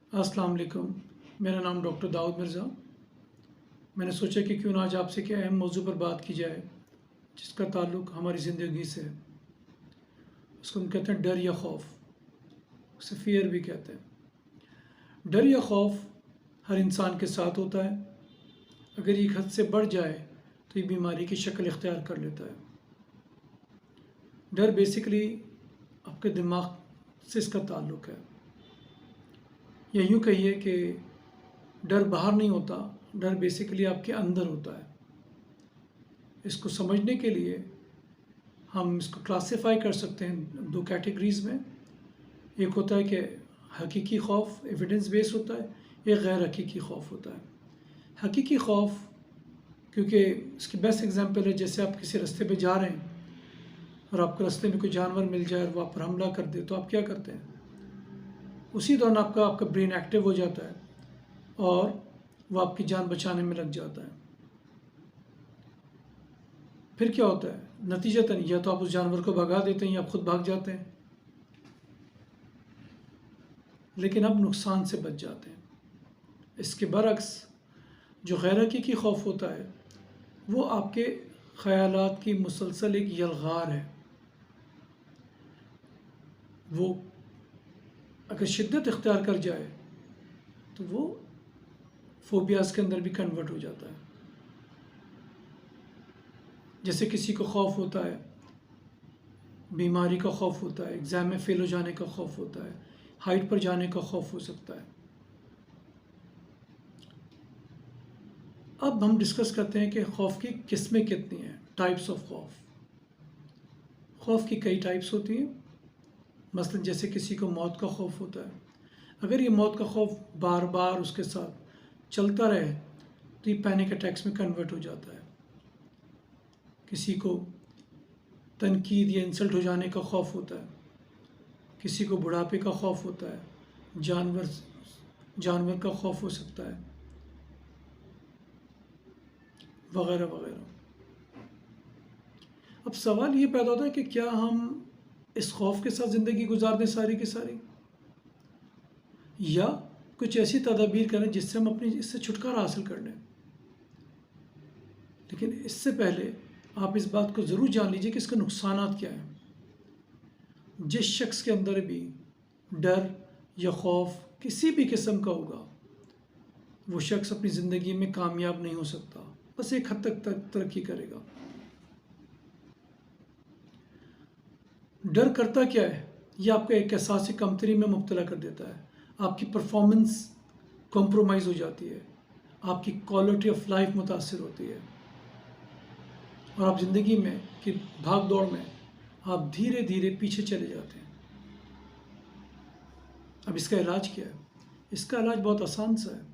अस्सलाम वालेकुम। मेरा नाम डॉक्टर दाऊद मिर्ज़ा। मैंने सोचा कि क्यों ना आज आपसे एक अहम मौजू पर बात की जाए जिसका ताल्लुक़ हमारी ज़िंदगी से है। उसको हम कहते हैं डर या खौफ, उसे फ़ियर भी कहते हैं। डर या खौफ हर इंसान के साथ होता है। अगर ये एक हद से बढ़ जाए तो ये बीमारी की शक्ल इख्तियार कर लेता है। डर बेसिकली आपके दिमाग से इसका ताल्लुक़ है, या यूँ कहिए कि डर बाहर नहीं होता, डर बेसिकली आपके अंदर होता है। इसको समझने के लिए हम इसको क्लासिफ़ाई कर सकते हैं दो कैटेगरीज़ में। एक होता है कि हकीकी खौफ एविडेंस बेस होता है, एक गैर हकीकी खौफ होता है। हकीकी खौफ, क्योंकि इसकी बेस्ट एग्जांपल है, जैसे आप किसी रास्ते पे जा रहे हैं और आपको रास्ते में कोई जानवर मिल जाए और वो आप पर हमला कर दे, तो आप क्या करते हैं? उसी दौरान आपका ब्रेन एक्टिव हो जाता है और वो आपकी जान बचाने में लग जाता है। फिर क्या होता है? नतीजतन या तो आप उस जानवर को भगा देते हैं या आप खुद भाग जाते हैं, लेकिन अब नुकसान से बच जाते हैं। इसके बरक्स जो गैर हकीकी खौफ होता है वो आपके ख़यालात की मुसलसल एक यलगार है। वो अगर शिद्दत इख्तियार कर जाए तो वो फ़ोबियाज़ के अंदर भी कन्वर्ट हो जाता है। जैसे किसी को खौफ होता है, बीमारी का खौफ होता है, एग्ज़ाम में फ़ेल हो जाने का खौफ होता है, हाइट पर जाने का खौफ हो सकता है। अब हम डिस्कस करते हैं कि खौफ की किस्में कितनी हैं, टाइप्स ऑफ खौफ। खौफ की कई टाइप्स होती हैं। मसलन जैसे किसी को मौत का खौफ होता है। अगर ये मौत का खौफ बार बार उसके साथ चलता रहे तो ये पैनिक अटैक्स में कन्वर्ट हो जाता है। किसी को तनकीद या इंसल्ट हो जाने का खौफ होता है, किसी को बुढ़ापे का खौफ होता है, जानवर का खौफ हो सकता है, वगैरह वगैरह। अब सवाल ये पैदा होता है कि क्या हम इस खौफ के साथ ज़िंदगी गुजार दें सारी की सारी, या कुछ ऐसी तदाबीर करें जिससे हम अपनी इससे छुटकारा हासिल कर लें। लेकिन इससे पहले आप इस बात को ज़रूर जान लीजिए कि इसके नुकसानात क्या हैं। जिस शख्स के अंदर भी डर या खौफ किसी भी किस्म का होगा, वो शख्स अपनी ज़िंदगी में कामयाब नहीं हो सकता, बस एक हद तक तरक्की करेगा। डर करता क्या है? ये आपको एक एहसास कमतरी में मुब्तला कर देता है। आपकी परफॉर्मेंस कॉम्प्रोमाइज़ हो जाती है, आपकी क्वालिटी ऑफ लाइफ मुतासर होती है, और आप ज़िंदगी में की भाग दौड़ में आप धीरे धीरे पीछे चले जाते हैं। अब इसका इलाज क्या है? इसका इलाज बहुत आसान सा है।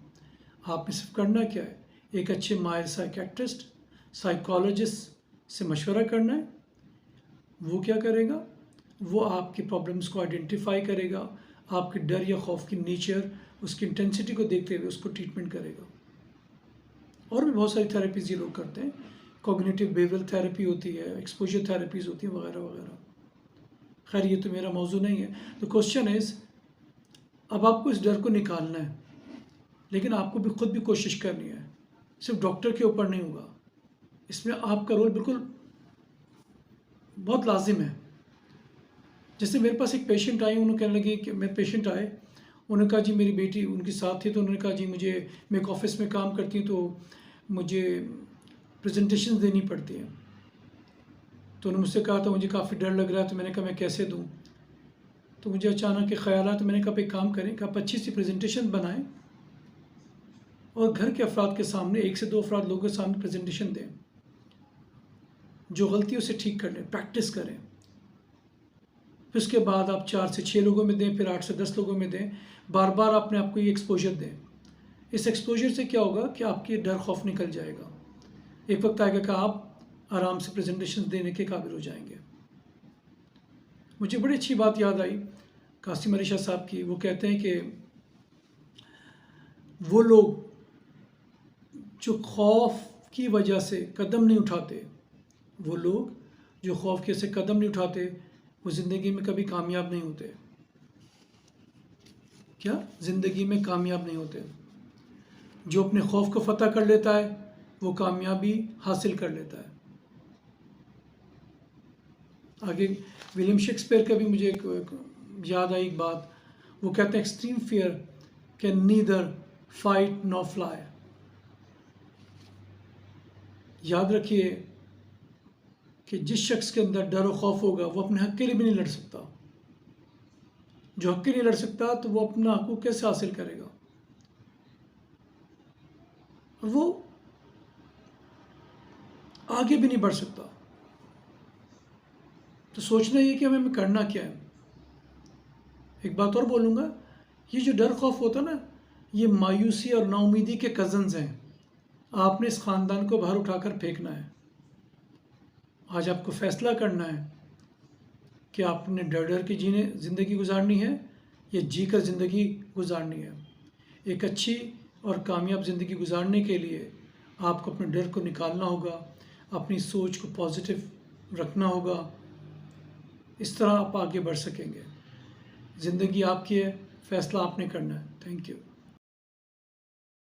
आपने सिर्फ करना क्या है, एक अच्छे माहिर साइकेट्रिस्ट, साइकोलॉजिस्ट से मशवरा करना है। वो क्या करेगा? वो आपकी प्रॉब्लम्स को आइडेंटिफाई करेगा, आपके डर या खौफ की नेचर, उसकी इंटेंसिटी को देखते हुए उसको ट्रीटमेंट करेगा। और भी बहुत सारी थेरेपीज़ ये लोग करते हैं। कॉग्निटिव बिहेवियरल थेरेपी होती है, एक्सपोजर थेरेपीज़ होती हैं, वगैरह वगैरह। खैर, ये तो मेरा मौजू नहीं है। तो क्वेश्चन इज़, अब आपको इस डर को निकालना है, लेकिन आपको भी खुद भी कोशिश करनी है। सिर्फ डॉक्टर के ऊपर नहीं होगा, इसमें आपका रोल बिल्कुल बहुत लाजिम है। जैसे मेरे पास एक पेशेंट आई, उन्होंने कहने लगी कि मेरे पेशेंट आए, उन्होंने कहा जी मेरी बेटी उनके साथ थी, तो उन्होंने कहा जी मैं एक ऑफिस में काम करती हूँ, तो मुझे प्रेजेंटेशन देनी पड़ती हैं। तो उन्होंने मुझसे कहा था मुझे काफ़ी डर लग रहा है, तो मैंने कहा मैं कैसे दूँ। तो मुझे अचानक के ख्याल आया, तो मैंने कहा एक काम करें कि आप अच्छी सी प्रेजेंटेशन बनाएं और घर के अफराद के सामने, 1 से 2 अफराद लोगों के सामने प्रेजेंटेशन दें, जो गलती उसे ठीक कर लें, प्रैक्टिस करें। फिर उसके बाद आप 4 से 6 लोगों में दें, फिर 8 से 10 लोगों में दें। बार बार अपने आप को ये एक्सपोजर दें। इस एक्सपोजर से क्या होगा कि आपकी डर खौफ निकल जाएगा। एक वक्त आएगा कि आप आराम से प्रेजेंटेशन देने के काबिल हो जाएंगे। मुझे बड़ी अच्छी बात याद आई कासिम अली शाह साहब की। वो कहते हैं कि वो लोग जो खौफ की वजह से कदम नहीं उठाते, वो लोग जो खौफ के से कदम नहीं उठाते, वो ज़िंदगी में कभी कामयाब नहीं होते। क्या ज़िंदगी में कामयाब नहीं होते। जो अपने खौफ को फ़तह कर लेता है वो कामयाबी हासिल कर लेता है। आगे विलियम शेक्सपियर का भी मुझे याद आई एक बात। वो कहते हैं extreme fear can neither fight nor fly. याद रखिए कि जिस शख्स के अंदर डर और खौफ होगा वो अपने हक के लिए भी नहीं लड़ सकता। जो हक के लिए लड़ सकता तो वो अपना हक कैसे हासिल करेगा। और वो आगे भी नहीं बढ़ सकता। तो सोचना ये कि हमें करना क्या है। एक बात और बोलूँगा, ये जो डर खौफ होता है ना, ये मायूसी और नाउमीदी के कज़न्स हैं। आपने इस ख़ानदान को बाहर उठाकर फेंकना है। आज आपको फ़ैसला करना है कि आपने डर डर के जीने ज़िंदगी गुजारनी है या जी कर ज़िंदगी गुजारनी है। एक अच्छी और कामयाब ज़िंदगी गुजारने के लिए आपको अपने डर को निकालना होगा, अपनी सोच को पॉजिटिव रखना होगा। इस तरह आप आगे बढ़ सकेंगे। ज़िंदगी आपकी है, फ़ैसला आपने करना है। Thank you.